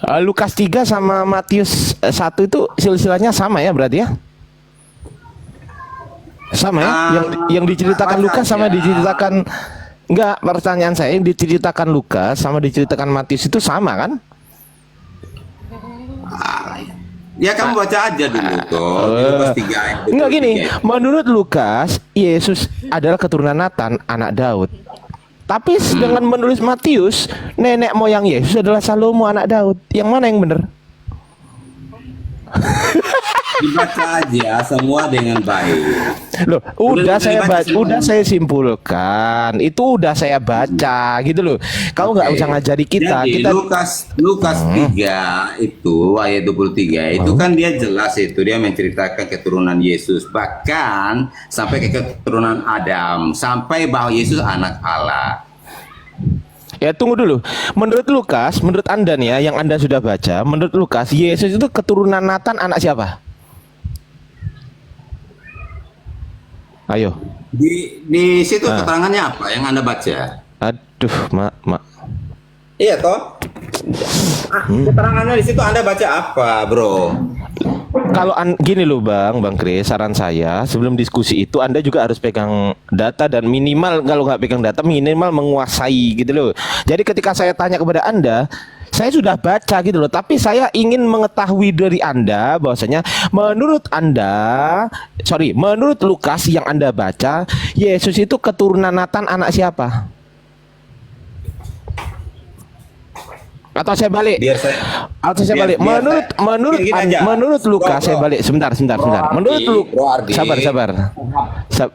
Lukas 3 sama Matius 1 itu silsilahnya sama ya berarti ya? Sama ya? Yang diceritakan Lukas sama diceritakan, enggak, pertanyaan saya, yang diceritakan Lukas sama diceritakan Matius itu sama kan? Ya kamu baca aja dulu tuh. Lukas 3 ayat 23. Enggak gini, menurut Lukas Yesus adalah keturunan Natan, anak Daud. Tapi dengan menulis Matius, nenek moyang Yesus adalah Salomo, anak Daud. Yang mana yang benar? Dibaca aja semua dengan baik. Loh, udah saya simpulkan. Itu udah saya baca gitu loh. Kamu nggak usah ngajari kita. Jadi, Kita Lukas 3 itu ayat 23 itu kan dia jelas itu dia menceritakan keturunan Yesus, bahkan sampai ke keturunan Adam, sampai bahwa Yesus anak Allah. Ya tunggu dulu. Menurut Lukas, menurut Anda nih ya, yang Anda sudah baca, menurut Lukas, Yesus itu keturunan Natan, anak siapa? Ayo. Di situ keterangannya apa yang Anda baca? Aduh, mak. Iya toh? Keterangannya di situ Anda baca apa, bro? Kalau gini loh Bang Kris, saran saya sebelum diskusi itu Anda juga harus pegang data, dan minimal kalau nggak pegang data minimal menguasai gitu loh. Jadi ketika saya tanya kepada Anda, saya sudah baca gitu loh, tapi saya ingin mengetahui dari Anda bahwasanya menurut Lukas yang Anda baca, Yesus itu keturunan Natan, anak siapa? Atau saya balik? Menurut Lukas, saya balik sebentar. Menurut sabar.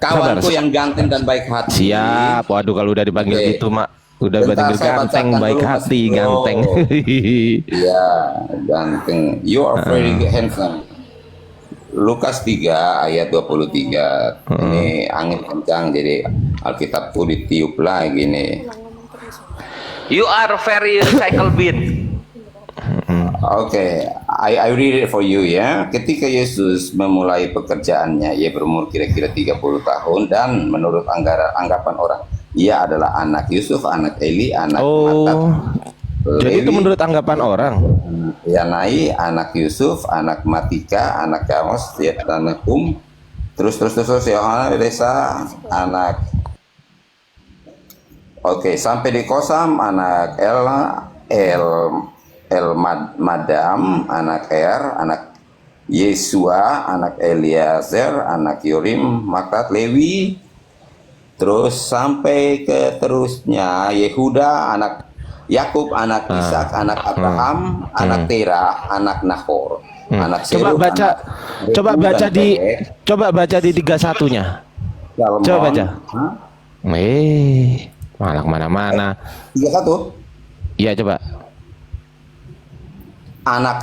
Kawanku yang ganteng dan baik hati. Siap. Waduh, kalau udah dipanggil gitu, Mak. Udah dipanggil ganteng, baik hati, ganteng. Iya, ganteng. You are very handsome. Lukas 3 ayat 23. Ini angin kencang, jadi Alkitabku ditiup lagi nih. You are very cycle beat. Oke, I read it for you ya. Ketika Yesus memulai pekerjaannya, ia berumur kira-kira 30 tahun, dan menurut anggapan orang, ia adalah anak Yusuf, anak Eli, anak Matat. Jadi itu menurut anggapan orang. Yanai, anak Yusuf, anak Matika, anak Amos, anak terus Yohanes desa, anak. Oke, sampai di Kosam, anak Madam, anak anak Yesua, anak Eliezer, anak Yorim, Matat, Lewi, terus sampai ke terusnya Yehuda, anak Yakub, anak Ishak, anak Abraham, anak Terah, anak Nahor, anak Serug, coba baca di 31-nya. Coba baca. Malah mana-mana. 31. Iya, coba. Anak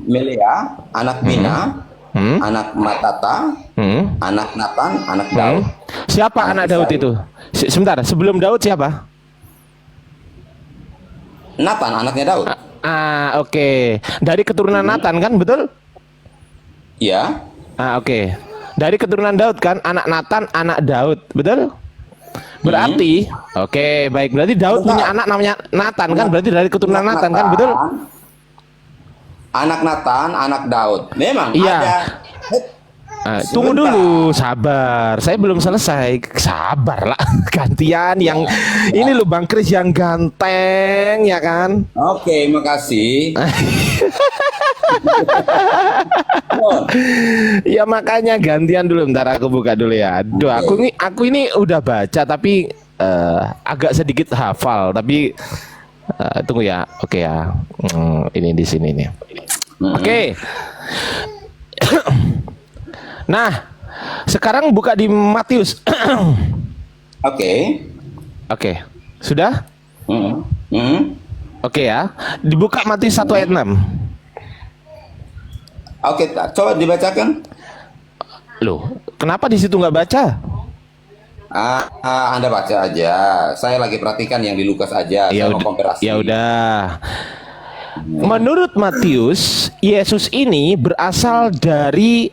Melea, anak Bina, anak Matata, anak Natan, anak Daud. Siapa anak Daud itu? Sebentar, sebelum Daud siapa? Natan, anaknya Daud. Oke. Dari keturunan Natan kan, betul? Ya. Oke. Dari keturunan Daud kan, anak Natan, anak Daud, betul? Berarti, oke, baik. Berarti Daud punya anak namanya Natan kan? Berarti dari keturunan Natan kan, betul? Anak Natan, anak Daud. Memang iya. Ada. Tunggu dulu, sabar. Saya belum selesai. Sabar lah. Gantian yang ini loh, Bang Kris yang ganteng, ya kan? Oke, makasih. Ya makanya gantian dulu, bentar aku buka dulu ya. Aduh, aku ini udah baca tapi agak sedikit hafal, tapi tunggu ya. Oke ya. Ini di sini nih. Oke. Nah, sekarang buka di Matius. Oke. Sudah? Oke ya. Dibuka Matius 1 ayat 6. Oke, coba dibacakan. Loh, kenapa di situ nggak baca? Anda baca aja. Saya lagi perhatikan yang di Lukas aja. Saya mau komparasi. Ya udah. Menurut Matius, Yesus ini berasal dari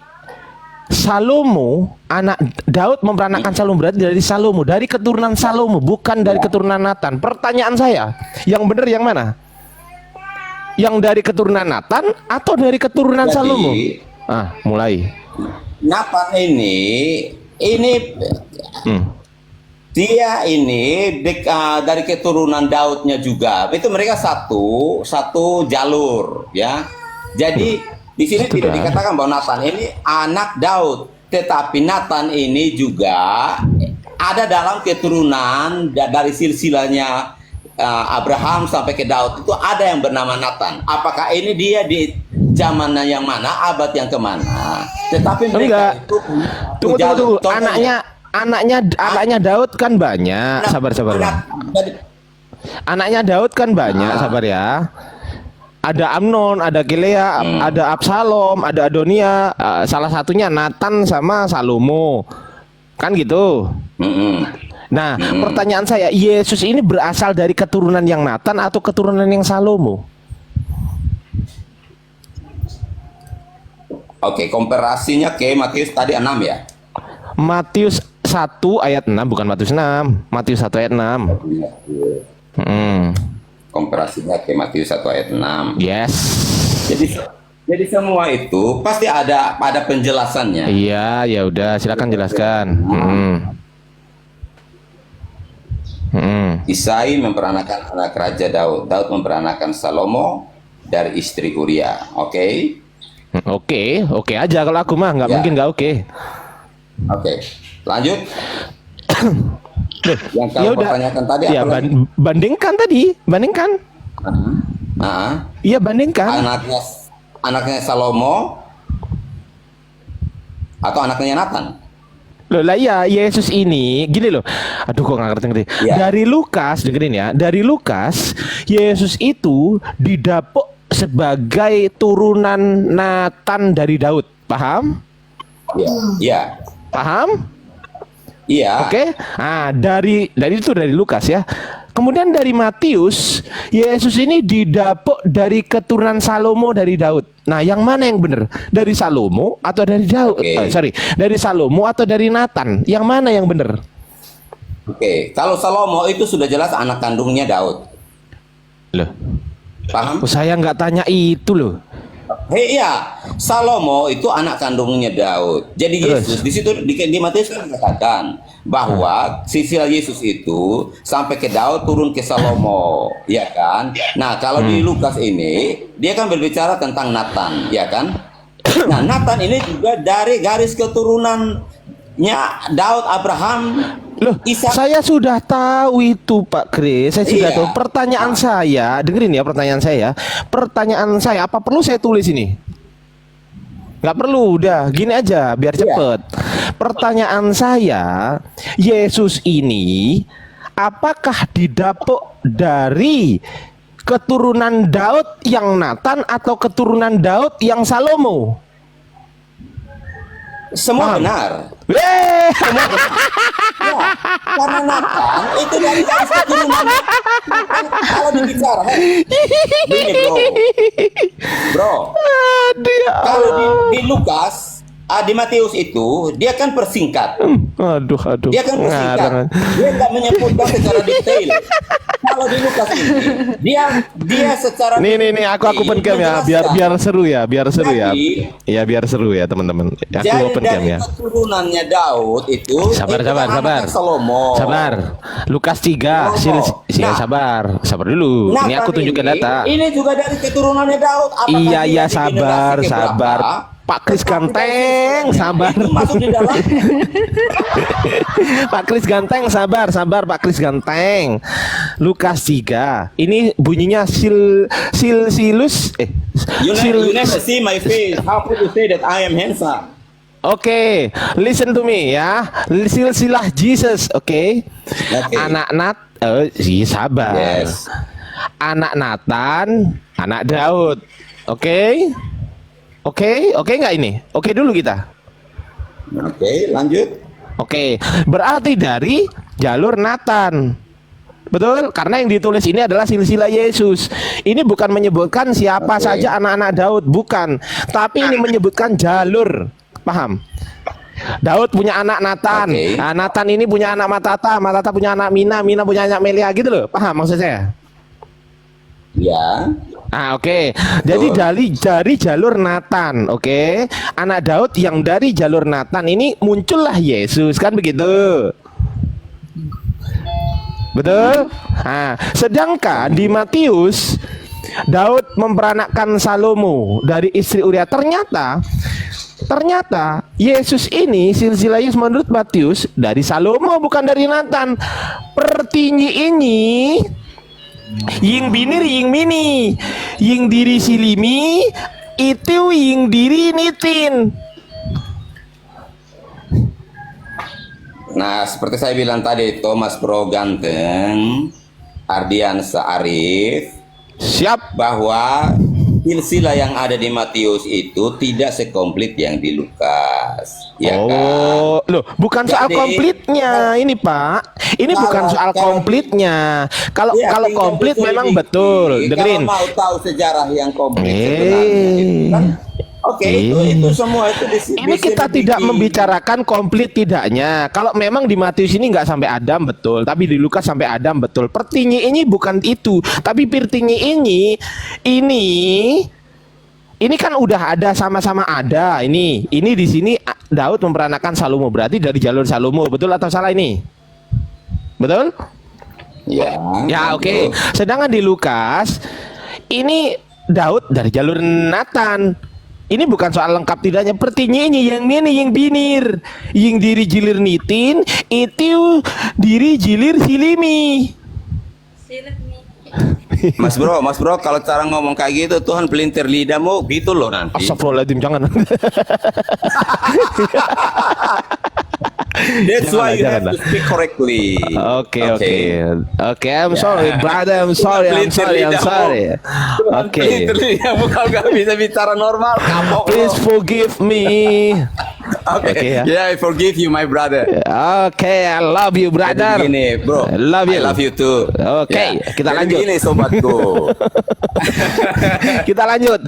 Salomo, anak Daud memperanakan Salomo, berarti dari Salomo, dari keturunan Salomo, bukan dari keturunan Natan. Pertanyaan saya, yang benar yang mana? Yang dari keturunan Nathan atau dari keturunan Jadi, Salomo? Mulai. Nathan ini Hmm. dia ini dari keturunan Daudnya juga. Itu mereka satu jalur, ya. Jadi di sini tidak Sudah. dikatakan bahwa Nathan ini anak Daud, tetapi Nathan ini juga ada dalam keturunan dari silsilahnya Abraham sampai ke Daud, itu ada yang bernama Nathan. Apakah ini dia di zaman yang mana, abad yang kemana? Tetapi mereka Enggak. itu Tunggu. Contohnya, Anaknya Daud kan banyak. Sabar. Anaknya Daud kan banyak. Sabar ya. Ada Amnon, ada Gilea, ada Absalom, ada Adonia. Salah satunya Nathan sama Salomo. Kan gitu. Nah, pertanyaan saya, Yesus ini berasal dari keturunan yang Nathan atau keturunan yang Salomo? Oke, komparasinya ke Matius tadi 6 ya. Matius 1 ayat 6, bukan Matius 6. Matius 1 ayat 6. Komparasinya ke Matius 1 ayat 6. Yes. Jadi semua itu pasti ada penjelasannya. Iya, ya udah, silakan jelaskan. Isai memperanakan anak raja Daud. Daud memperanakan Salomo dari istri Uria. Oke. Oke aja kalau aku mah nggak Ya. mungkin nggak oke. Oke. Lanjut. Yang Ya kamu udah. pertanyakan tadi Ya, apa lagi? bandingkan. Iya, bandingkan. Anaknya Salomo atau anaknya Nathan? Loh lah ya, Yesus ini gini loh. Aduh kok nggak ngerti. Ya. Dari Lukas, dengerin ya. Dari Lukas, Yesus itu didapuk sebagai turunan Nathan dari Daud. Paham? Iya. Paham? Iya. Oke. Nah, dari Lukas ya. Kemudian dari Matius, Yesus ini didapuk dari keturunan Salomo dari Daud. Nah, yang mana yang benar? Dari Salomo atau dari Daud? Oke. Dari Salomo atau dari Nathan? Yang mana yang benar? Oke. Kalau Salomo itu sudah jelas anak kandungnya Daud. Loh, Paham? saya nggak tanya itu loh. Iya, Salomo itu anak kandungnya Daud. Jadi Terus? Yesus di situ di Matius kan mengatakan bahwa silsilah Yesus itu sampai ke Daud turun ke Salomo, ya kan? Nah, kalau di Lukas ini dia kan berbicara tentang Nathan, ya kan? Nah, Nathan ini juga dari garis keturunannya Daud, Abraham, Loh, Ishak. saya sudah tahu itu Pak Kris. Saya sudah Iya. tahu. Pertanyaan saya, dengerin ya pertanyaan saya. Pertanyaan saya, apa perlu saya tulis ini? Nggak perlu, udah gini aja biar cepet. Pertanyaan saya, Yesus ini apakah didapuk dari keturunan Daud yang Nathan atau keturunan Daud yang Salomo? Semua Paham? benar. Weh! Ya, karena Nathan itu dari garis keturunan. Kalau dibicara, gini bro, Dia. kalau di Lukas, di Matius itu dia kan persingkat. Aduh. Dia kan persingkat. Ngarang. Dia nggak menyebutkan secara detail. Kalau di Lukas ini, dia secara Nih, aku open cam ya, biar seru ya, Jadi- ya biar seru ya teman-teman. Aku jadi open cam dari ya. keturunannya Daud itu Sabar. anak Salomo. Sabar. Lukas 3, Salomo. Nah. sabar dulu. Ini aku Nathan tunjukin data. Ini juga dari keturunannya Daud. Apakah Iya, dia di sabar. generasi keberapa? Pak Kris Ganteng, sabar. Itu masuk di dalam. Pak Kris Ganteng, sabar Pak Kris Ganteng. Lukas 3. Ini bunyinya silsilus You never see my face. How could you say that I am handsome? Oke, listen to me ya. Silsilah Jesus, oke. Oke. Sabar. Yes. Anak Nathan, anak Daud. Oke nggak ini? Oke dulu kita. Oke, lanjut. Oke, berarti dari jalur Nathan. Betul, karena yang ditulis ini adalah silsilah Yesus. Ini bukan menyebutkan siapa Oke. saja anak-anak Daud, bukan. Tapi ini menyebutkan jalur. Paham? Daud punya anak Nathan. Oke. Nah, Nathan ini punya anak Matata, Matata punya anak Mina, Mina punya anak Melia gitu loh. Paham maksud saya? Ya. Oke. Jadi dari jalur Nathan, oke. Anak Daud yang dari jalur Nathan ini muncullah Yesus, kan begitu? Betul? Nah, sedangkan di Matius Daud memperanakkan Salomo dari istri Uria. Ternyata Yesus ini silsilah Yesus menurut Matius dari Salomo, bukan dari Nathan. Pertinyi ini ying binir ying mini, ying diri silimi, itu ying diri nitin. Nah, seperti saya bilang tadi, Thomas Bro ganteng, Ardiansa Arif, Siap. bahwa silsilah yang ada di Matius itu tidak sekomplit yang di Lukas. Ya kan? Oh, loh, bukan soal Jadi, komplitnya ini, Pak. Ini bukan soal komplitnya. Kalau ya, kalau tinggal komplit diselidiki. memang betul. Dengerin. Kalau mau tahu sejarah yang komplit sebenarnya, gitu kan? Oke, itu semua itu Ini kita tidak membicarakan komplit tidaknya. Kalau memang di Matius ini nggak sampai Adam, betul. Tapi di Lukas sampai Adam, betul. Pertinyi ini bukan itu. Tapi Pertinyi ini kan udah ada, sama-sama ada. Ini di sini Daud memperanakan Salomo. Berarti dari jalur Salomo, betul atau salah ini? Betul? Ya. Ya, oke. Sedangkan di Lukas ini Daud dari jalur Nathan. Ini bukan soal lengkap tidaknya. Pertinyi ini yang binir, yang diri jilir nitin, itu diri jilir silimi. Mas bro, kalau cara ngomong kayak gitu, Tuhan pelintir lidahmu, gitu loh nanti. Astagfirullahaladzim, jangan. That's why you have to speak correctly. Oke. I'm sorry, brother. I'm sorry. Oke. Bukan nggak bisa bicara normal. Kapok. Please forgive me. Oke. Oke, ya. Yeah, I forgive you, my brother. Oke, I love you, brother. Jadi gini, bro. I love you. I love you too. Oke, Ya. kita Jadi lanjut. Gini, sobatku. Kita lanjut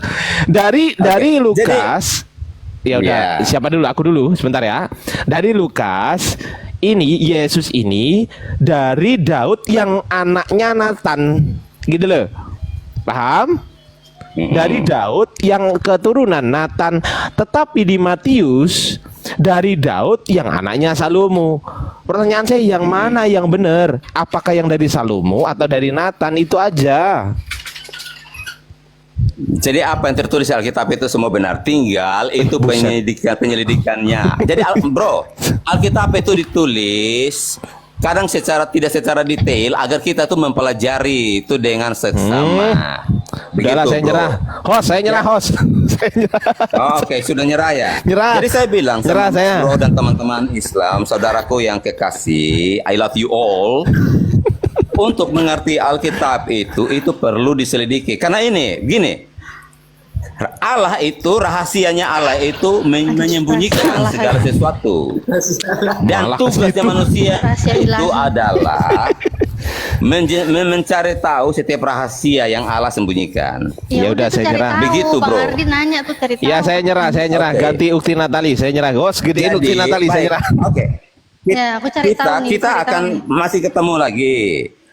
dari Lukas. Ya udah, Yeah. siapa dulu? Aku dulu, sebentar ya. Dari Lukas, ini Yesus ini dari Daud yang anaknya Nathan, gitu loh. Paham? Dari Daud yang keturunan Nathan. Tetapi di Matius dari Daud yang anaknya Salomo. Pertanyaan saya, yang mana yang benar? Apakah yang dari Salomo atau dari Nathan? Itu aja. Jadi apa yang tertulis di Alkitab itu semua benar. Tinggal itu penyelidikannya. Jadi bro, Alkitab itu ditulis kadang tidak secara detail agar kita tuh mempelajari itu dengan seksama. Udahlah, saya bro. nyerah. Saya nyerah. Saya nyerah. Oke, sudah nyerah ya. Nyerah. Jadi saya bilang Nyerah sama saya. bro dan teman-teman Islam, saudaraku yang kekasih, I love you all. Untuk mengerti Alkitab itu perlu diselidiki. Karena ini, gini, Allah itu, rahasianya Allah itu menyembunyikan segala sesuatu. Dan tugasnya manusia Rahasia itu ilahi. adalah mencari tahu setiap rahasia yang Allah sembunyikan. Ya udah, saya cari nyerah. tahu. Begitu, Bang bro. Ardi nanya tuh cari tahu. Ya, saya nyerah. Oke. Ganti Ukti Natali, saya nyerah. Gedein Ukti Natali, saya baik. nyerah. Oke. Ya, aku cari tahu nih, Kita cari akan tahu nih. masih ketemu lagi.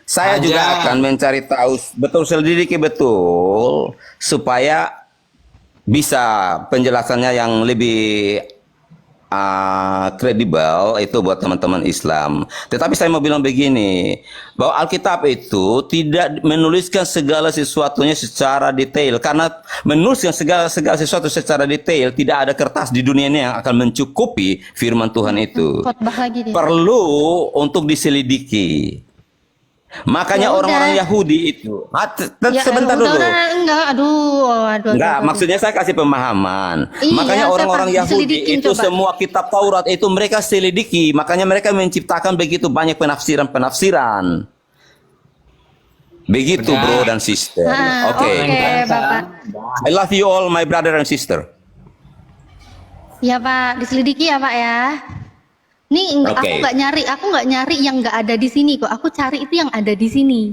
Saya juga akan mencari tahu selidiki betul supaya bisa penjelasannya yang lebih kredibel itu buat teman-teman Islam. Tetapi saya mau bilang begini, bahwa Alkitab itu tidak menuliskan segala sesuatunya secara detail, karena menuliskan segala sesuatu secara detail tidak ada kertas di dunia ini yang akan mencukupi firman Tuhan itu. Khotbah lagi dia. Perlu untuk diselidiki. Makanya Ya orang-orang udah. Yahudi itu sebentar udah, dulu. enggak, aduh. Enggak, maksudnya saya kasih pemahaman. Iya, Makanya saya orang-orang pasti Yahudi selidikin, itu coba. semua kitab Taurat itu mereka selidiki. Makanya mereka menciptakan begitu banyak penafsiran-penafsiran. Begitu bro dan sister. Oke. Bapak. I love you all my brother and sister. Ya Pak, diselidiki ya Pak ya. Nih Oke. aku nggak nyari yang nggak ada di sini kok. Aku cari itu yang ada di sini.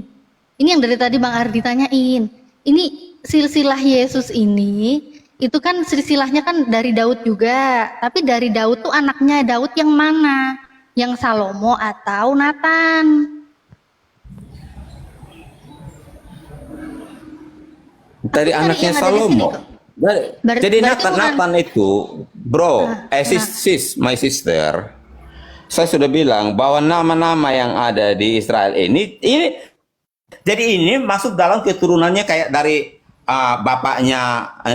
Ini yang dari tadi Bang Ardi tanyain. Ini silsilah Yesus ini itu kan silsilahnya kan dari Daud juga. Tapi dari Daud tuh anaknya Daud yang mana? Yang Salomo atau Nathan? dari Aku cari anaknya yang ada di sini Salomo. kok. Jadi Berarti bukan. Nathan itu, bro, sis, my sister. Saya sudah bilang bahwa nama-nama yang ada di Israel ini jadi ini masuk dalam keturunannya kayak dari bapaknya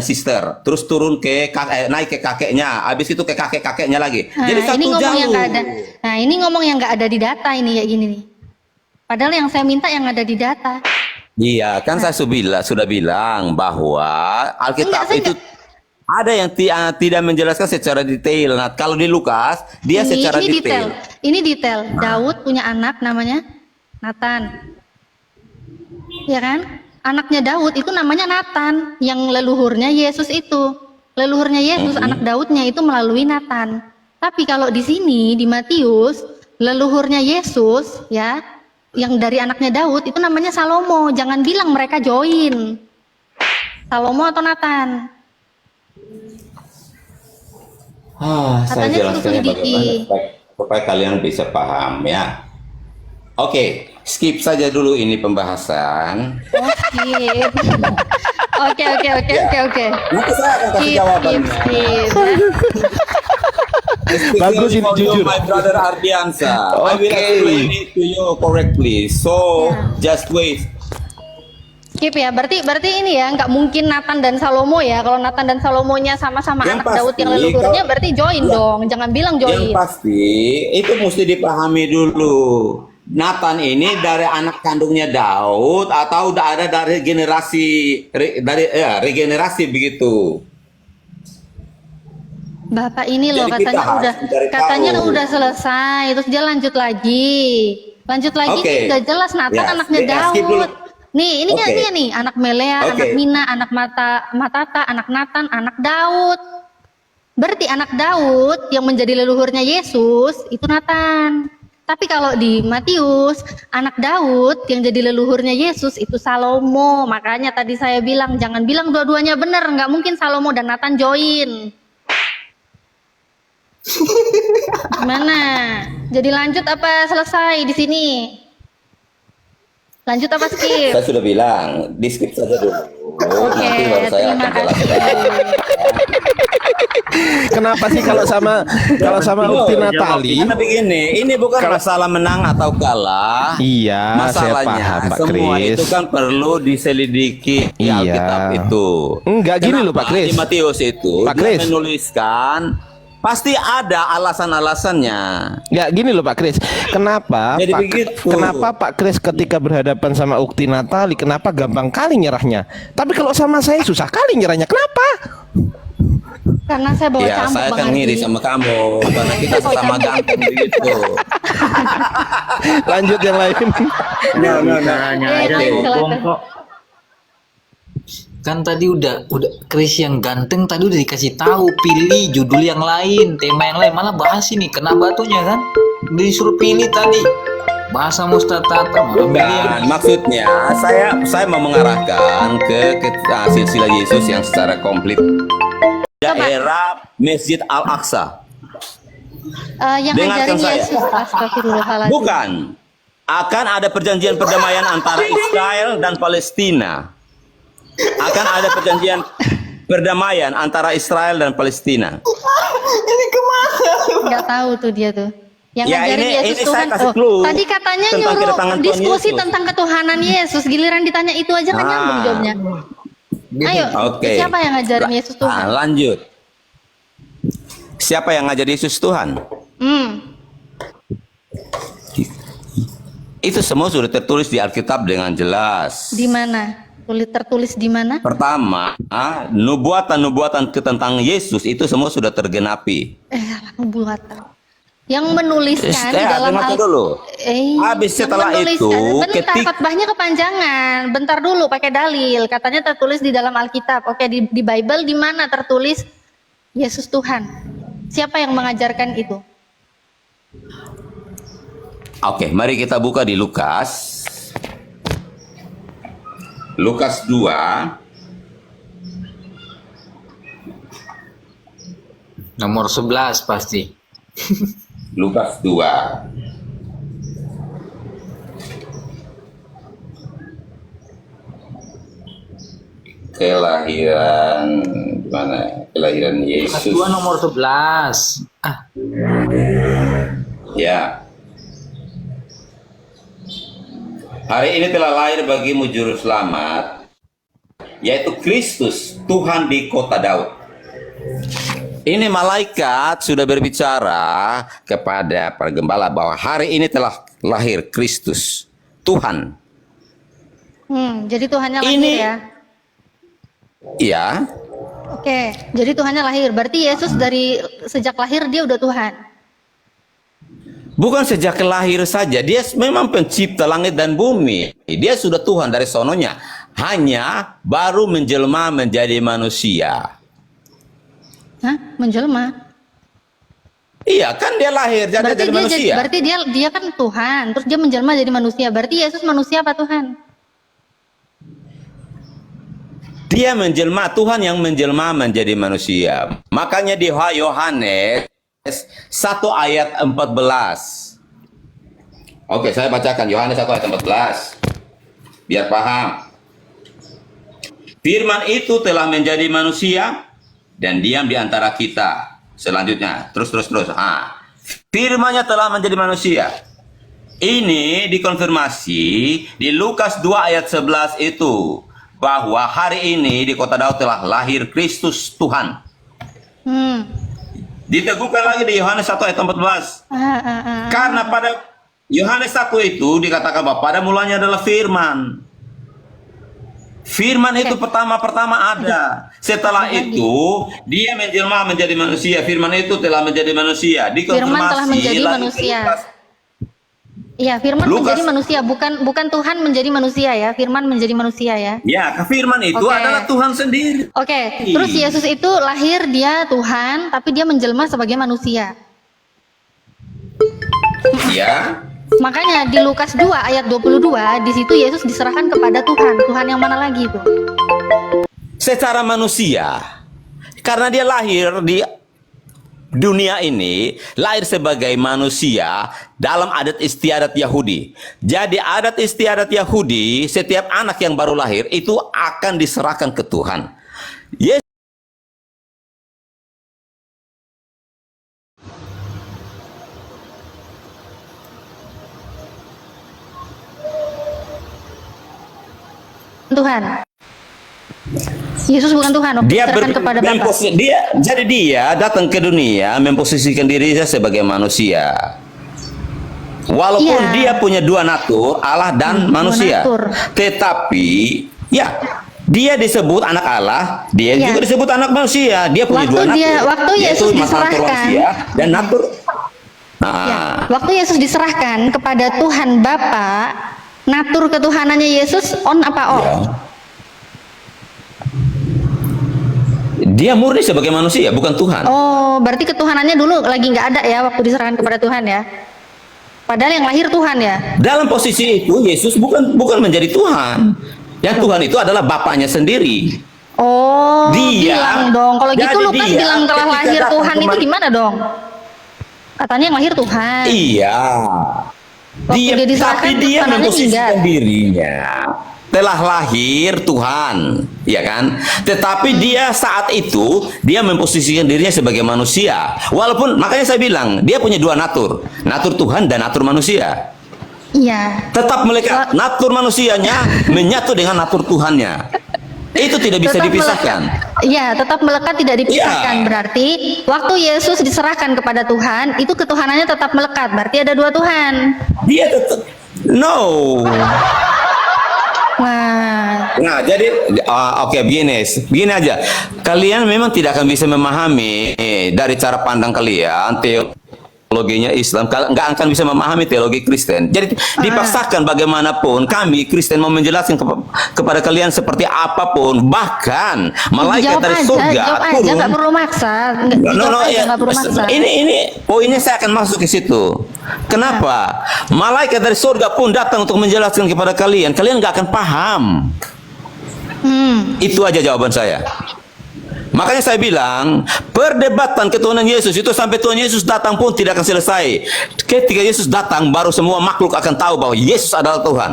sister, terus turun ke naik ke kakeknya, habis itu ke kakek-kakeknya lagi. Nah, Jadi ini satu ngomong yang jalur. nggak ada. Nah, ini ngomong yang nggak ada di data ini kayak gini nih. Padahal yang saya minta yang ada di data. Iya, kan saya sudah bilang bahwa Alkitab Enggak, saya itu ada yang tidak menjelaskan secara detail. Nah, kalau di Lukas dia secara ini detail. Ini detail. Daud punya anak namanya Nathan. Ya kan? Anaknya Daud itu namanya Nathan, yang leluhurnya Yesus itu. Leluhurnya Yesus, anak Daudnya itu melalui Nathan. Tapi kalau di sini di Matius, leluhurnya Yesus ya, yang dari anaknya Daud itu namanya Salomo. Jangan bilang mereka join. Salomo atau Nathan. Saya Katanya jelaskannya suruh selidiki. bagaimana supaya kalian bisa paham ya. Oke, skip saja dulu ini pembahasan. Oh, skip. Oke. Nanti saya akan kasih jawabannya. Skip. Bagus ini, jujur. My brother Ardiansa. I will explain it to you correctly. So just wait. Skip ya. Berarti ini ya, nggak mungkin Nathan dan Salomo ya. Kalau Nathan dan Salomonya sama-sama Yang anak Daud pasti, yang leluhurnya, berarti join dong. Jangan bilang Yang join. pasti itu mesti dipahami dulu. Nathan ini dari anak kandungnya Daud atau udah ada dari regenerasi begitu. Bapak ini loh Jadi kita katanya harus mencari tahu. udah selesai, terus dia lanjut lagi. Oke. Nih, udah jelas Nathan Ya, anaknya skip dulu. Daud. Nih, ini Oke. dia nih, anak Melea, Oke. anak Mina, anak Matata, anak Nathan, anak Daud. Berarti anak Daud yang menjadi leluhurnya Yesus itu Nathan. Tapi kalau di Matius, anak Daud yang jadi leluhurnya Yesus itu Salomo. Makanya tadi saya bilang jangan bilang dua-duanya benar, nggak mungkin Salomo dan Nathan join. Gimana? Jadi lanjut apa selesai di sini? Lanjut apa skip? Saya sudah bilang, di skip saja dulu. Oke, Nanti baru saya terima akan jelaskan. kasih. Kenapa sih kalau sama Ukti Natali? Karena begini, ini bukan masalah menang atau kalah. Iya, saya Masalahnya paham, Pak semua Kris. itu kan perlu diselidiki di Iya. Alkitab itu. Enggak, gini loh, Pak Kenapa Kris. Di Matius itu Pak dia Kris. menuliskan pasti ada alasan-alasannya. Ya gini loh Pak Kris, kenapa Jadi Pak, begitu. kenapa Pak Kris ketika berhadapan sama Ukti Natali, kenapa gampang kali nyerahnya? Tapi kalau sama saya susah kali nyerahnya, kenapa? Karena saya bawa Ya, cambuk saya Bang kan ngiri Ardi. sama kamu karena kita sama ganteng begitu. Lanjut yang lain. Nanya aja lain ngomong silakan. kok. Kan tadi udah Chris yang ganteng tadi udah dikasih tahu pilih judul yang lain, tema yang lain, malah bahas ini kena batunya kan. Disuruh pilih tadi. Bahasa Ustaz Tata malah pilih Bukan, maksudnya saya mau mengarahkan ke silsilah Yesus yang secara komplit. Daerah Masjid Al-Aqsa. Yang Dengarkan ngajarin saya. Yesus, astagfirullahaladzim. Bukan. Akan ada perjanjian perdamaian antara Israel dan Palestina. Akan ada perjanjian perdamaian antara Israel dan Palestina. Nggak tahu tuh dia tuh. Yang Ya, ngajarin ini Yesus saya Tuhan. kasih clue Tadi katanya tentang nyuruh kedatangan Tuhan diskusi Yesus. tentang ketuhanan Yesus. Giliran ditanya itu aja kan nyambung jawabnya. Ayo, Oke. siapa yang ngajarin Yesus Tuhan? Lanjut. Siapa yang ngajar Yesus Tuhan? Itu semua sudah tertulis di Alkitab dengan jelas. Di mana? Tertulis di mana? Pertama, nubuatan-nubuatan tentang Yesus itu semua sudah tergenapi. Nubuatan. Yang menuliskan di dalam dengarkan dulu. Habis yang setelah itu, bentar, khotbahnya kepanjangan. Bentar dulu, pakai dalil. Katanya tertulis di dalam Alkitab. Oke, di Bible di mana tertulis Yesus Tuhan? Siapa yang mengajarkan itu? Oke, mari kita buka di Lukas. Lukas 2. nomor 11 pasti. Lukas 2. kelahiran gimana? Kelahiran Yesus. 2 nomor 11. Ya. Hari ini telah lahir bagimu juru selamat, yaitu Kristus, Tuhan di kota Daud. Ini malaikat sudah berbicara kepada para gembala bahwa hari ini telah lahir Kristus, Tuhan. Jadi Tuhannya lahir Ini- ya. Iya, Oke, jadi Tuhannya lahir. Berarti Yesus dari sejak lahir dia udah Tuhan. bukan sejak lahir saja, dia memang pencipta langit dan bumi. Dia sudah Tuhan dari sononya, hanya baru menjelma menjadi manusia. Hah? Menjelma? Iya, kan dia lahir jadi Berarti dia manusia. berarti dia kan Tuhan, terus dia menjelma jadi manusia. Berarti Yesus manusia apa Tuhan? Dia menjelma, Tuhan yang menjelma menjadi manusia. Makanya di Yohanes 1 ayat 14. Oke, saya bacakan Yohanes 1 ayat 14. Biar paham. Firman itu telah menjadi manusia dan diam di antara kita. Selanjutnya, terus. Firman-Nya telah menjadi manusia. Ini dikonfirmasi di Lukas 2 ayat 11 itu. Bahwa hari ini di kota Daud telah lahir Kristus Tuhan. Diteguhkan lagi di Yohanes 1 ayat 14. Karena pada Yohanes 1 itu dikatakan bahwa pada mulanya adalah firman. Firman itu pertama-pertama ada. Setelah itu dia menjelma menjadi manusia. Firman itu telah menjadi manusia. Firman telah menjadi lagi manusia. Lukas. Iya, Firman Lukas- menjadi manusia, bukan Tuhan menjadi manusia ya. Firman menjadi manusia ya. Ya, firman itu Oke. adalah Tuhan sendiri. Oke, terus Yesus itu lahir dia Tuhan, tapi dia menjelma sebagai manusia. Ya. Makanya di Lukas 2 ayat 22 di situ Yesus diserahkan kepada Tuhan. Tuhan yang mana lagi itu? Secara manusia, karena dia lahir di dunia ini, lahir sebagai manusia dalam adat istiadat Yahudi. Jadi adat istiadat Yahudi, setiap anak yang baru lahir itu akan diserahkan ke Tuhan. Yesus Tuhan. Yesus bukan Tuhan, dia diserahkan kepada Bapa. dia datang ke dunia memposisikan dirinya sebagai manusia. Walaupun Iya. dia punya dua natur, Allah dan Dua manusia. natur. Tetapi ya, dia disebut anak Allah, dia Iya. juga disebut anak manusia. Dia punya dua natur. Waktu yaitu Yesus natur diserahkan, manusia dan natur. ya, waktu Yesus diserahkan kepada Tuhan Bapa, natur ketuhanannya Yesus on apa off? Ya. Dia murni sebagai manusia, bukan Tuhan. Oh, berarti ketuhanannya dulu lagi nggak ada ya waktu diserahkan kepada Tuhan ya? Padahal yang lahir Tuhan ya? Dalam posisi itu Yesus bukan menjadi Tuhan. Yang Tuhan itu adalah Bapaknya sendiri. Oh, Dia- bilang dong. Kalau jadi gitu Lukas dia bilang telah ketika lahir datang Tuhan itu kemari- gimana dong? Katanya yang lahir Tuhan. Iya. Waktu dia diserahkan, Tapi dia tangannya memposisikan tinggal. dirinya telah lahir Tuhan, ya kan? Tetapi dia saat itu dia memposisikan dirinya sebagai manusia. Walaupun makanya saya bilang dia punya dua natur, natur Tuhan dan natur manusia. Iya. Tetap melekat natur manusianya menyatu dengan natur Tuhannya. Itu tidak bisa Tetap dipisahkan. Iya, tetap melekat tidak dipisahkan. Iya. Berarti waktu Yesus diserahkan kepada Tuhan, itu ketuhanannya tetap melekat. Berarti ada dua Tuhan. Dia tetap no. Nah, jadi oke, begini aja. Kalian memang tidak akan bisa memahami dari cara pandang kalian teologinya Islam, nggak akan bisa memahami teologi Kristen. Jadi dipaksakan bagaimanapun kami Kristen mau menjelaskan kepada kalian seperti apapun, bahkan malaikat Jawab dari aja, surga jawab aja, turun. nggak perlu maksa. Nggak perlu maksa. Ini poinnya saya akan masuk ke situ. Kenapa? Malaikat dari surga pun datang untuk menjelaskan kepada kalian. Kalian nggak akan paham. Itu aja jawaban saya. Makanya saya bilang, perdebatan ketuhanan Yesus itu sampai Tuhan Yesus datang pun tidak akan selesai. Ketika Yesus datang, baru semua makhluk akan tahu bahwa Yesus adalah Tuhan.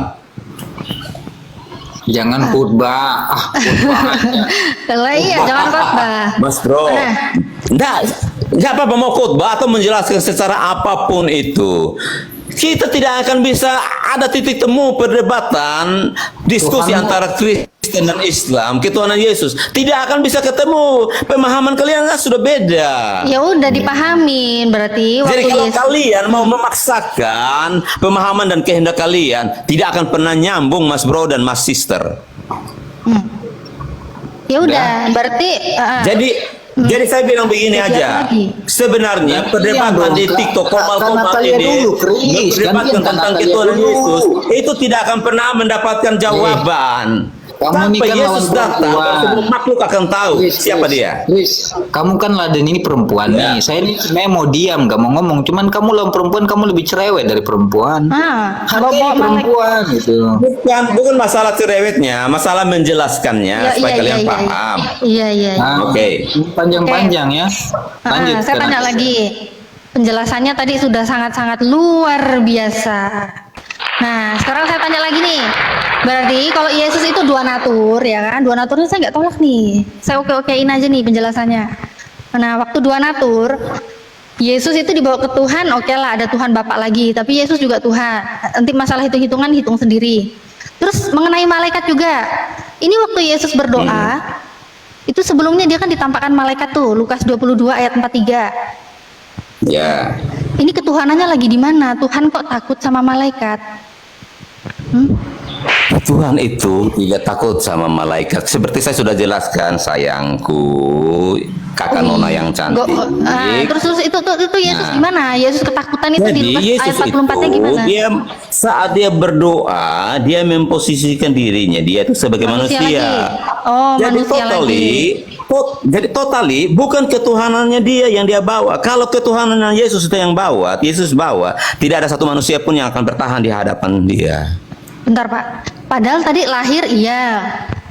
Jangan khutbah. Khutbah aja. Kalau iya jangan khotbah. Mas Bro. Nah. Enggak apa-apa mau khotbah atau menjelaskan secara apapun itu. Kita tidak akan bisa ada titik temu perdebatan diskusi Tuhanmu. antara Kristen dan Islam, ketuhanan Yesus. Tidak akan bisa ketemu. Pemahaman kalian kan sudah beda. Ya udah dipahamin berarti Jadi waktu kalau Yesus. kalian mau memaksakan pemahaman dan kehendak kalian, tidak akan pernah nyambung Mas Bro dan Mas Sister. Ya udah berarti Jadi saya bilang begini Lihat aja. lagi. Sebenarnya perdebatan di TikTok komal-komal Natalia ini dulu, Chris. berdebatkan Gantian tentang Natalia ketuhanan dulu. Yesus itu tidak akan pernah mendapatkan jawaban. Kamu ini Sampai kan Yesus lawan datang, perempuan. sebelum makhluk akan tahu siapa dia. Chris, kamu kan Laden ini perempuan Ya. nih. Saya ini sebenarnya mau diam, gak mau ngomong. Cuman kamu lawan perempuan, kamu lebih cerewet dari perempuan. Bawa malaikat. Perempuan gitu. Bukan masalah cerewetnya, masalah menjelaskannya supaya kalian paham. Iya. Nah, Oke. Panjang-panjang ya. Lanjut. Saya tanya lagi. Penjelasannya tadi sudah sangat-sangat luar biasa. Nah, sekarang saya tanya lagi nih. Berarti kalau Yesus itu dua natur, ya kan? Dua natur ini saya nggak tolak nih. Saya oke-okein aja nih penjelasannya. Nah, waktu dua natur, Yesus itu dibawa ke Tuhan, oke lah ada Tuhan Bapa lagi. Tapi Yesus juga Tuhan. Nanti masalah hitung-hitungan hitung sendiri. Terus mengenai malaikat juga. Ini waktu Yesus berdoa, itu sebelumnya dia kan ditampakkan malaikat tuh, Lukas 22 ayat 43. Ya. Ini ketuhanannya lagi di mana? Tuhan kok takut sama malaikat? Tuhan itu tidak takut sama malaikat. Seperti saya sudah jelaskan, sayangku, kakak Nona yang cantik. Terus itu Yesus Nah. gimana? Yesus ketakutan itu di Jadi Lukas Yesus ayat 44-nya itu gimana? dia saat dia berdoa, dia memposisikan dirinya dia itu sebagai Manusia manusia. lagi. Oh, jadi manusia jadi totally bukan ketuhanannya dia yang dia bawa. Kalau ketuhanannya Yesus itu yang bawa, Yesus bawa, tidak ada satu manusia pun yang akan bertahan di hadapan dia. Bentar Pak, padahal tadi lahir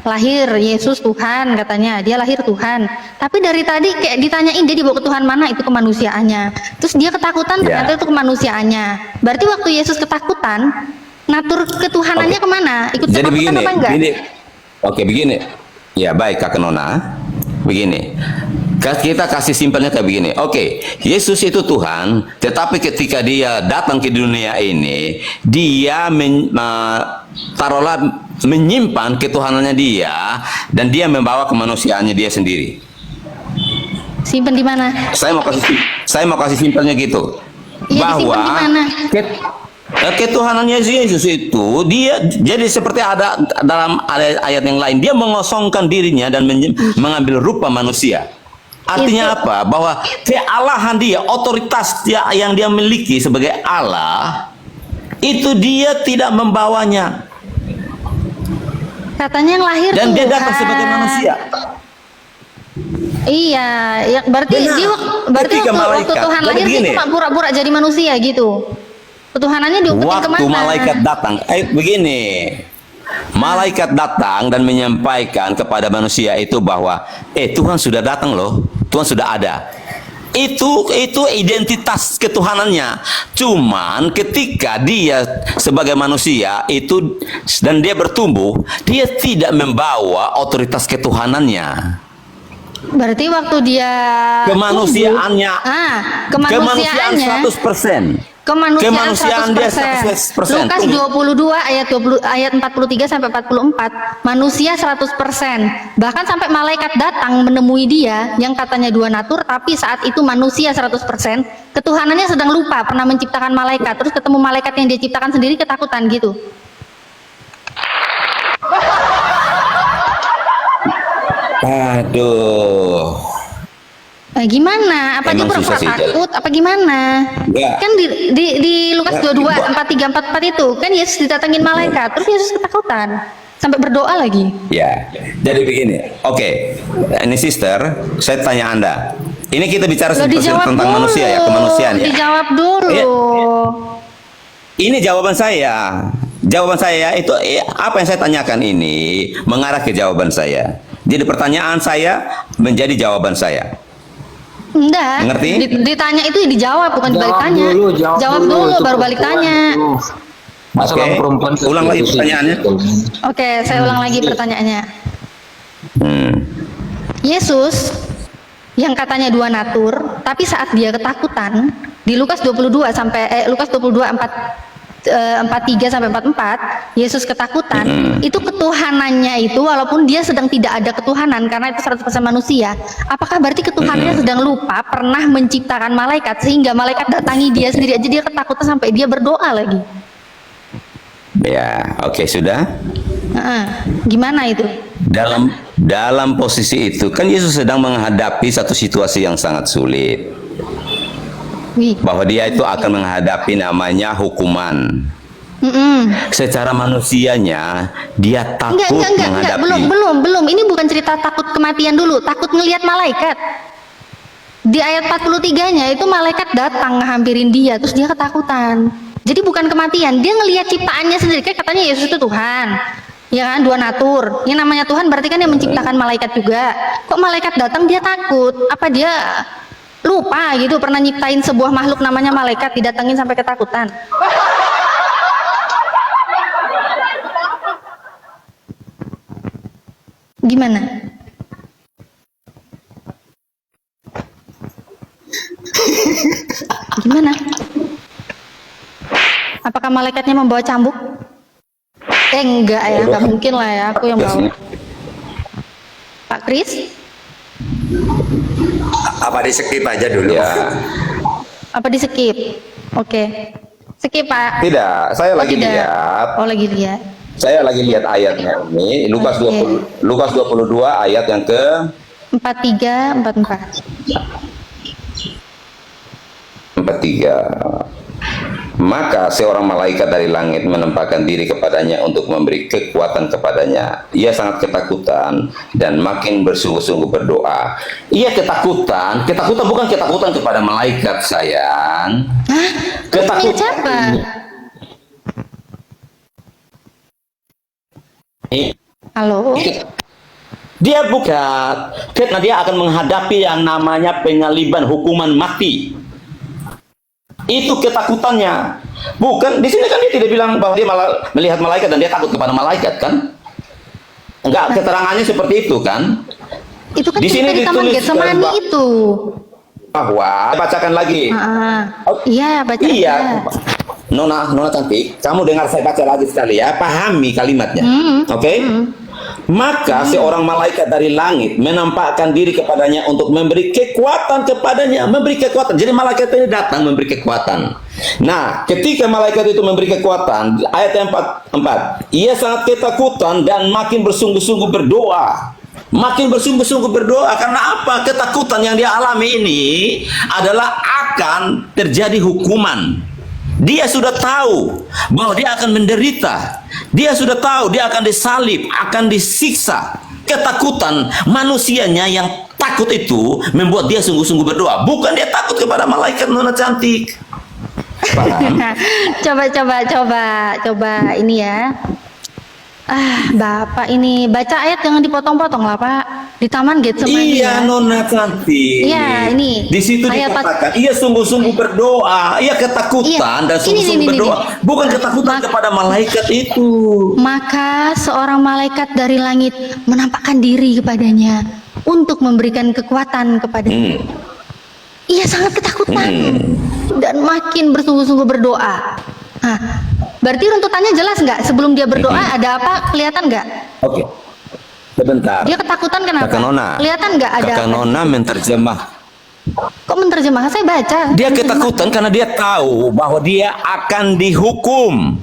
lahir Yesus Tuhan katanya, dia lahir Tuhan. Tapi dari tadi kayak ditanyain dia dibawa ke Tuhan mana, itu kemanusiaannya. Terus dia ketakutan ternyata itu kemanusiaannya. Berarti waktu Yesus ketakutan, natur ketuhanannya kemana? Ikut Jadi ketakutan begini, apa enggak? begini. Ya baik kakak Nona, begini. Kita kasih simpelnya kayak begini. Oke, Yesus itu Tuhan, tetapi ketika dia datang ke dunia ini, dia taruhlah menyimpan ketuhanannya dia dan dia membawa kemanusiaannya dia sendiri. Simpen di mana? Saya mau kasih simpelnya gitu. Iya, disimpan di mana? Ketuhanannya Yesus itu dia jadi seperti ada dalam ayat yang lain, dia mengosongkan dirinya dan mengambil rupa manusia. Artinya apa? Bahwa kealahan dia, otoritas dia yang dia miliki sebagai Allah, itu dia tidak membawanya. Katanya yang lahir Dan dia datang Tuhan. sebagai manusia. Iya, ya berarti Benar. dia berarti Ketika waktu malaikat, Tuhan jadi lahir begini. dia cuma pura-pura jadi manusia gitu. Ketuhanannya diumpetin Waktu kemana? malaikat datang, begini. Malaikat datang dan menyampaikan kepada manusia itu bahwa Tuhan sudah datang loh, Tuhan sudah ada. Itu identitas ketuhanannya. Cuman ketika dia sebagai manusia itu dan dia bertumbuh, dia tidak membawa otoritas ketuhanannya. Berarti waktu dia Kemanusiaannya, tumbuh, kemanusiaan 100%. Kemanusiaan dia 100%. Lukas 22 ayat 43 sampai 44. Manusia 100%. Bahkan sampai malaikat datang menemui dia yang katanya dua natur tapi saat itu manusia 100%. Ketuhanannya sedang lupa pernah menciptakan malaikat. Terus ketemu malaikat yang dia ciptakan sendiri ketakutan gitu. Aduh. Gimana? Apa dia Emang pura-pura susah sih, takut? Apa gimana? Enggak. Kan di Lukas 22 43 44 itu kan Yesus didatengin malaikat, terus Yesus ketakutan sampai berdoa lagi. Ya, jadi begini. Oke, ini sister, saya tanya Anda. Ini kita bicara Dijawab tentang dulu. manusia ya, kemanusiaan ya. Dijawab dulu. Iya. Ini jawaban saya. Jawaban saya itu apa yang saya tanyakan ini mengarah ke jawaban saya. Jadi pertanyaan saya menjadi jawaban saya. Enggak. Ngerti? Ditanya itu dijawab bukan dibalik tanya. Jawab dulu itu baru balik perempuan tanya. itu. Masalah Oke. perempuan Ulang lagi itu sih. pertanyaannya. Oke, saya ulang lagi pertanyaannya. Hmm. Yesus yang katanya dua natur, tapi saat dia ketakutan di Lukas 22 sampai Lukas 22 43 sampai 44, Yesus ketakutan, itu ketuhanannya itu walaupun dia sedang tidak ada ketuhanan karena itu 100% manusia. Apakah berarti ketuhanannya sedang lupa pernah menciptakan malaikat sehingga malaikat datangi dia sendiri aja dia ketakutan sampai dia berdoa lagi? Ya, oke, sudah. Gimana itu? Dalam posisi itu kan Yesus sedang menghadapi satu situasi yang sangat sulit, Wih. bahwa dia itu akan menghadapi namanya hukuman. Secara manusianya dia takut Enggak, menghadapi. belum. Ini bukan cerita takut kematian dulu, takut ngelihat malaikat. Di ayat 43-nya itu malaikat datang ngehampirin dia, terus dia ketakutan. Jadi bukan kematian, dia ngelihat ciptaannya sendiri. Kayak katanya Yesus itu Tuhan. Ya kan, dua natur. Yang namanya Tuhan berarti kan yang menciptakan malaikat juga. Kok malaikat datang dia takut? Apa dia lupa gitu pernah nyiptain sebuah makhluk namanya malaikat didatengin sampai ketakutan? Gimana? Gimana? Apakah malaikatnya membawa cambuk? Enggak ya, enggak mungkin lah ya, aku yang bawa. Pak Kris? Apa di skip aja dulu? Ya. Apa di skip? Oke. Skip Pak. Tidak, saya Oh, lagi tidak. lihat. Oh lagi lihat. Saya lagi lihat ayatnya ini Lukas Oke. 22 ayat yang ke 43, 44. 43. Maka seorang malaikat dari langit menempatkan diri kepadanya untuk memberi kekuatan kepadanya. Ia sangat ketakutan dan makin bersungguh-sungguh berdoa. Ia ketakutan bukan ketakutan kepada malaikat, sayang. Hah? Ketakutan siapa? Halo? Dia bukan, karena dia akan menghadapi yang namanya penyaliban, hukuman mati. Itu ketakutannya. Bukan, di sini kan dia tidak bilang bahwa dia malah melihat malaikat dan dia takut kepada malaikat, kan? Enggak, keterangannya seperti itu, kan? Itu kan Di cerita sini di Taman ditulis Getsemani bahwa- itu. Bahwa, bacakan lagi. Iya, baca Iya, aja. Nona cantik, kamu dengar saya baca lagi sekali ya, pahami kalimatnya, oke? Maka seorang malaikat dari langit menampakkan diri kepadanya untuk memberi kekuatan kepadanya, memberi kekuatan. Jadi malaikat ini datang memberi kekuatan. Nah, ketika malaikat itu memberi kekuatan, ayat yang 4, ia sangat ketakutan dan makin bersungguh-sungguh berdoa. Makin bersungguh-sungguh berdoa karena apa? Ketakutan yang dia alami ini adalah akan terjadi hukuman. Dia sudah tahu bahwa dia akan menderita. Dia sudah tahu dia akan disalib, akan disiksa. Ketakutan manusianya yang takut itu membuat dia sungguh-sungguh berdoa. Bukan dia takut kepada malaikat Nona cantik. Paham? Coba ini ya. Bapak ini baca ayat jangan dipotong-potong lah Pak. Di Taman Getsemani ya. Iya Nona cantik. Iya, ini. Di situ Ayat dikatakan ia sungguh-sungguh berdoa, ia ketakutan Iya, dan sungguh-sungguh ini. berdoa, bukan ketakutan kepada malaikat itu. Maka seorang malaikat dari langit menampakkan diri kepadanya untuk memberikan kekuatan kepadanya. Ia sangat ketakutan dan makin bersungguh-sungguh berdoa. Nah, berarti runtutannya jelas nggak? Sebelum dia berdoa ada apa? Kelihatan nggak? Oke. Sebentar. Dia ketakutan kenapa? Kakak Nona. Kelihatan nggak ada? Kakak apa? Nona menterjemah. Kok menerjemah? Saya baca. Dia ketakutan karena dia tahu bahwa dia akan dihukum.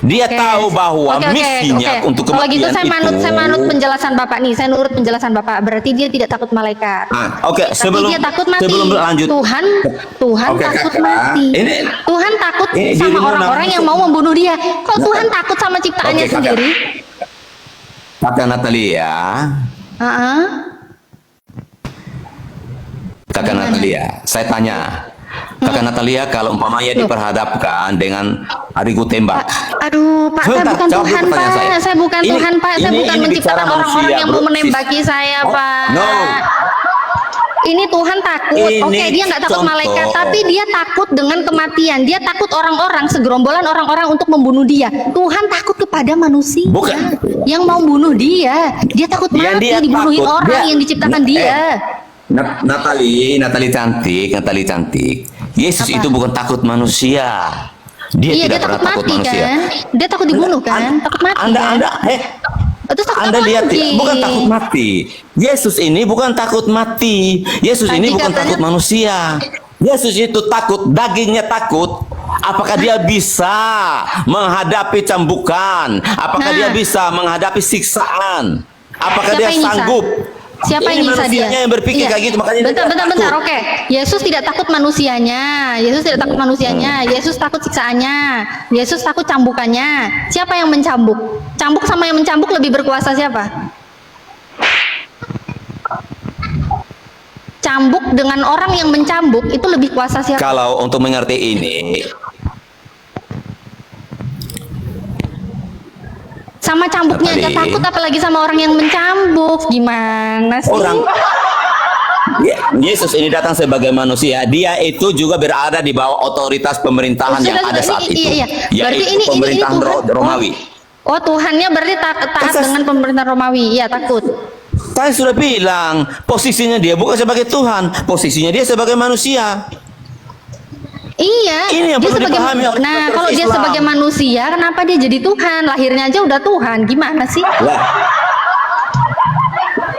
Dia Oke. tahu bahwa Oke. misinya untuk Kalau kematian gitu saya itu. manut penjelasan Bapak nih. Saya nurut penjelasan Bapak. Berarti dia tidak takut malaikat. Oke, Tapi dia takut mati. sebelum lanjut. Tuhan Oke, takut Kakak. mati. Tuhan takut ini sama dirimu orang-orang namanya yang mau membunuh dia. Kok Tuhan takut sama ciptaannya Oke, Kakak. sendiri? Kakak Natalia. Kakak Natalia, saya tanya. Kakak Natalia, kalau umpamanya diperhadapkan dengan arigu tembak. Aduh, Pak, saya Sebentar, bukan jawab Tuhan, dulu pertanyaan Pak. Saya bukan Tuhan, Pak. Saya bukan ini menciptakan bicara orang-orang manusia, yang bro. mau menembaki saya, Oh, Pak. no. ini Tuhan takut. Ini Oke, dia nggak takut contoh. malaikat, tapi dia takut dengan kematian. Dia takut orang-orang, segerombolan orang-orang untuk membunuh dia. Tuhan takut kepada manusia Bukan. yang mau bunuh dia. Dia takut Yang mati dia dibunuhin takut, orang dia- yang diciptakan dia. Natali cantik. Yesus Apa? itu bukan takut manusia. Dia Iya, tidak dia pernah takut takut mati manusia. kan? Dia takut dibunuh kan? Takut mati kan? Terus takut Anda apa lihat lagi? bukan takut mati. Yesus ini bukan takut mati. Yesus Tadi ini bukan katanya- takut manusia. Yesus itu takut, dagingnya takut. Apakah dia bisa menghadapi cambukan? Apakah Nah. dia bisa menghadapi siksaan? Apakah Siapa dia yang bisa? sanggup? Siapa Ini yang bisa dia? manusianya yang berpikir Iya. kayak gitu, makanya dia bentar, takut. oke. Yesus tidak takut manusianya. Yesus tidak takut manusianya. Yesus takut siksaannya. Yesus takut cambukannya. Siapa yang mencambuk? Cambuk sama yang mencambuk lebih berkuasa siapa? Cambuk dengan orang yang mencambuk itu lebih kuasa siapa? Kalau untuk mengerti ini, Sama cambuknya aja Tadi- takut, apalagi sama orang yang mencambuk. Gimana sih? orang Yesus ini datang sebagai manusia, dia itu juga berada di bawah otoritas pemerintahan yang ada saat itu, Iya. Berarti yaitu ini pemerintahan Tuhan. Romawi. Oh, Tuhannya berarti taat Kan dengan pemerintahan Romawi. Iya, takut. Saya sudah bilang, posisinya dia bukan sebagai Tuhan, posisinya dia sebagai manusia. Iya. Ini yang dia perlu sebagai dipahami oleh Nah, masyarakat kalau dia Islam. sebagai manusia, kenapa dia jadi Tuhan? Lahirnya aja udah Tuhan. Gimana sih? Lah,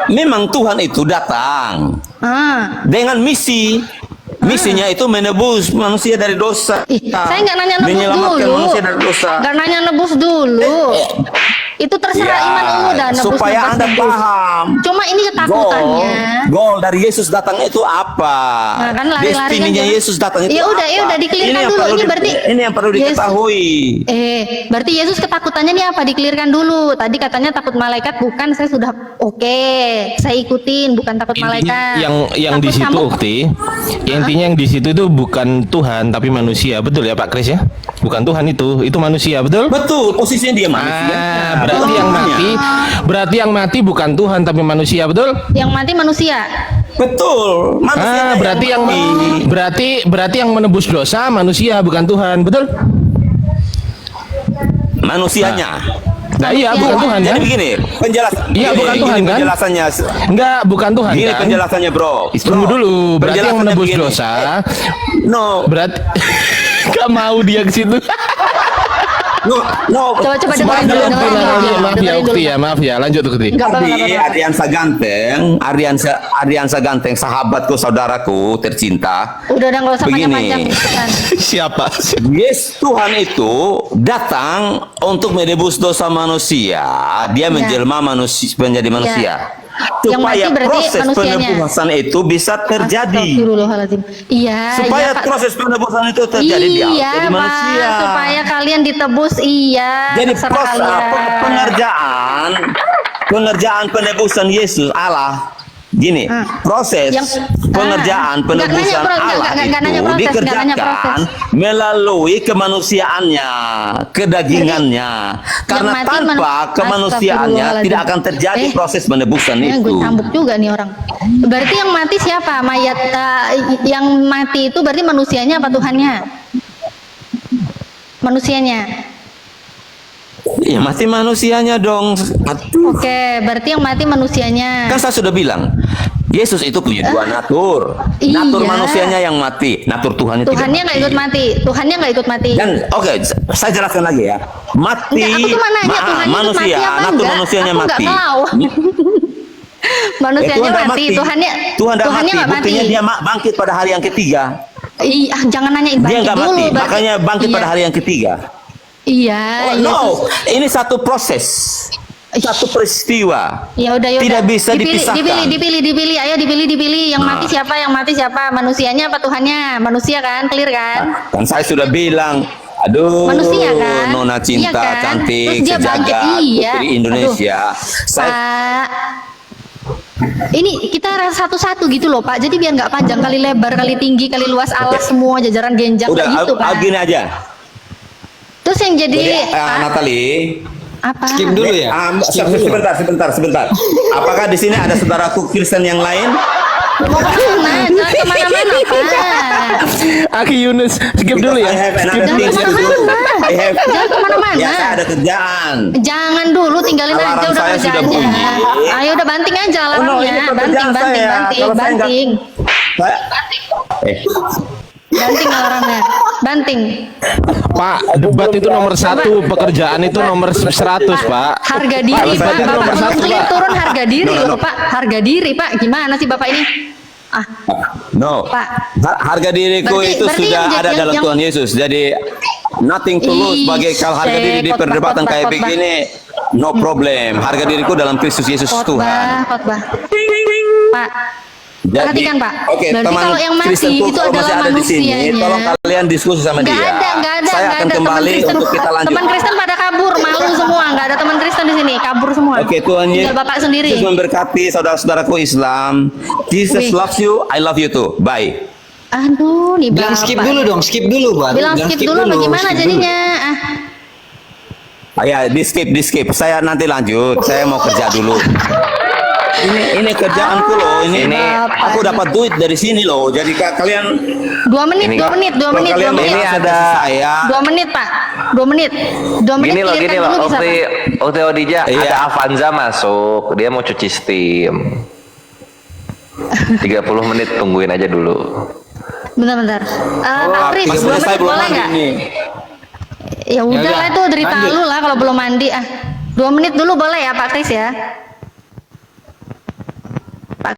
memang Tuhan itu datang dengan misi. Misinya itu menebus manusia dari dosa. Saya nggak nanya nebus Menyelamatkan dulu. manusia dari dosa. Nggak nanya nebus dulu. Itu terserah Ya, iman lu dah nebus. supaya nebus, Anda nebus. paham. Cuma ini ketakutannya. Goal dari Yesus datang itu apa? Nah, kan lari-lari kan Destininya dia. Yesus datang itu Ya udah, apa? ya udah, dikelirkan Ini yang dulu. perlu Ini berarti ini yang perlu Yesus- diketahui. Berarti Yesus ketakutannya nih apa? Dikelirkan dulu. Tadi katanya takut malaikat, bukan. Saya sudah oke. Saya ikutin, bukan takut malaikat. Yang di Takut situ cambuk. Ukti, intinya yang di situ itu bukan Tuhan tapi manusia, betul ya Pak Kris ya? Bukan Tuhan itu manusia, betul? Betul, posisinya dia manusia. Berarti yang mati bukan Tuhan tapi manusia, betul? Yang mati manusia. Betul, manusia. Berarti yang menebus dosa manusia bukan Tuhan, betul? Manusianya. Nah iya, bukan Tuhan ya? Jadi begini, Iya, bukan Tuhan, kan? penjelasannya. Enggak, bukan Tuhan Gini kan? penjelasannya, Bro. Tunggu dulu, berarti yang Penjelasannya menebus begini. dosa No, berarti gak mau dia ke situ. no. Coba dengerin Maaf dulu, ya, dengerin dulu. maaf ya Dengerin Ukti dulu. ya, maaf ya. Lanjut Ukti. Nggak apa-apa, Tadi nggak apa-apa. Ariansa Ganteng, sahabatku, saudaraku tercinta. Udah nggak usah Begini. panjang-panjang. Cepetan. Siapa? Yes, Tuhan itu datang untuk menebus dosa manusia. Dia menjelma manusia menjadi manusia. Yang mati Supaya berarti proses manusianya. penebusan itu bisa terjadi. Astagfirullahaladzim. Iya, Supaya iya, Pak. proses penebusan itu terjadi dia Iya, jadi Pak. manusia. Supaya kalian ditebus, iya. Jadi terserah proses kalian. pengerjaan penebusan Yesus Allah. Gini, proses pengerjaan nggak penebusan nanya, Bro. Allah Nggak nanya itu proses, nggak nanya dikerjakan proses. melalui kemanusiaannya, kedagingannya. Karena mati tanpa kemanusiaannya Astagfirullahaladzim. tidak akan terjadi proses penebusan Gue itu. cambuk juga nih orang. Berarti yang mati siapa? Mayat yang mati itu berarti manusianya apa Tuhannya? Manusianya. Ya mati manusianya dong. Aduh. Oke, berarti yang mati manusianya. Kan saya sudah bilang, Yesus itu punya dua natur. Iya. Natur manusianya yang mati, natur Tuhannya tidak Tuhannya nggak ikut mati. Tuhannya nggak ikut mati. Dan oke, saya jelaskan lagi ya. Mati, Enggak, aku cuma nanya Tuhannya ikut manusia, mati apa natur enggak? manusianya Aku nggak mati. mau. Manusianya Tuhan dah mati. Tuhannya Tuhan dah mati. nggak mati. Buktinya dia bangkit pada hari yang ketiga. Iya, jangan nanyain Dia bangkit nggak dulu. mati, berarti- makanya bangkit iya. pada hari yang ketiga. Iya, Oh, no, Yesus. ini satu proses, satu peristiwa. Ya udah, ya Tidak udah. bisa dipilih, dipisahkan. dipilih. Ayo dipilih. Yang mati siapa? Yang mati siapa? Manusianya apa Tuhannya? Manusia kan, clear kan? Kan saya sudah bilang, aduh, Manusia kan? Nona cinta, Iya kan? cantik, Terus dia bangkit, sejagat, iya. putri Indonesia. Saya Pak, ini kita satu-satu gitu loh Pak. Jadi biar nggak panjang kali lebar kali tinggi kali luas alas semua jajaran genjang udah gitu Pak. gini aja. Terus yang jadi Pak, Natali, apa? Skip dulu ya. sebentar. Apakah di sini ada saudaraku Kristen yang lain? Mau kemana? Jangan kemana-mana, Pak. Aki Yunus, skip dulu ya. I have Skip another dulu. thing to do. I have. Jangan kemana-mana. Ya, saya ada kerjaan. Jangan dulu, tinggalin Alarm aja udah saya kerja sudah aja. bunyi. Ayo udah banting aja Oh, no, alarmnya. ini pekerjaan saya. Kalau saya nggak- Banting. Banting alarmnya. Banting. Pak, debat itu nomor 1, pekerjaan itu nomor 100, Pak. Harga diri, Pak, Pak. itu nomor Bapak 1, muslim Pak. turun harga diri loh, Pak. Harga diri, Pak. Gimana sih Bapak ini? Ah, No. Pak. Harga diriku Berarti- itu berarti sudah yang- ada dalam yang- Tuhan Yesus. Jadi nothing to lose. Bagi kalau harga diri di khotbah, perdebatan khotbah, kayak khotbah. begini, no problem. Harga diriku dalam Kristus Yesus Tuhan. khotbah. Pak, Jadi, perhatikan, Pak. Oke, Berarti teman kalau yang mati Kristenku itu kalau adalah masih ada di sini, manusianya. tolong kalian diskusi sama dia. Nggak ada. Saya nggak akan ada. kembali Teman Kristen, untuk kita lanjut. teman Kristen pada kabur, malu semua. Nggak ada teman Kristen di sini, kabur semua. Oke, Tuhan Tinggal Bapak sendiri. Yesus memberkati saudara-saudaraku Islam. Jesus Wih. loves you, I love you too. Bye. Aduh, nih Bilang Bapak. skip dulu dong, skip dulu, Pak. Bilang skip dulu, bagaimana skip dulu. jadinya? Ah, Ya, di skip. Saya nanti lanjut. Saya mau kerja dulu. Ini kerjaanku loh. Ini Bapak. aku dapat duit dari sini loh. Jadi kalian 2 menit, Ini- 2 menit, 2 menit, 2 kalian menit. Ini ada saya. 2 menit, Pak. 2 menit. 2 menit. gini loh, clearkan dulu bisa, Pak. Ukti Odija, Iya. ada Avanza masuk, dia mau cuci Steam. 30 menit tungguin aja dulu. Bentar. Pak Kris, Mas, 2 saya menit belum boleh mandi nggak? nih. Ya udah udah, lah, itu derita lanjut. lu lah kalau belum mandi. 2 menit dulu boleh ya Pak Kris ya?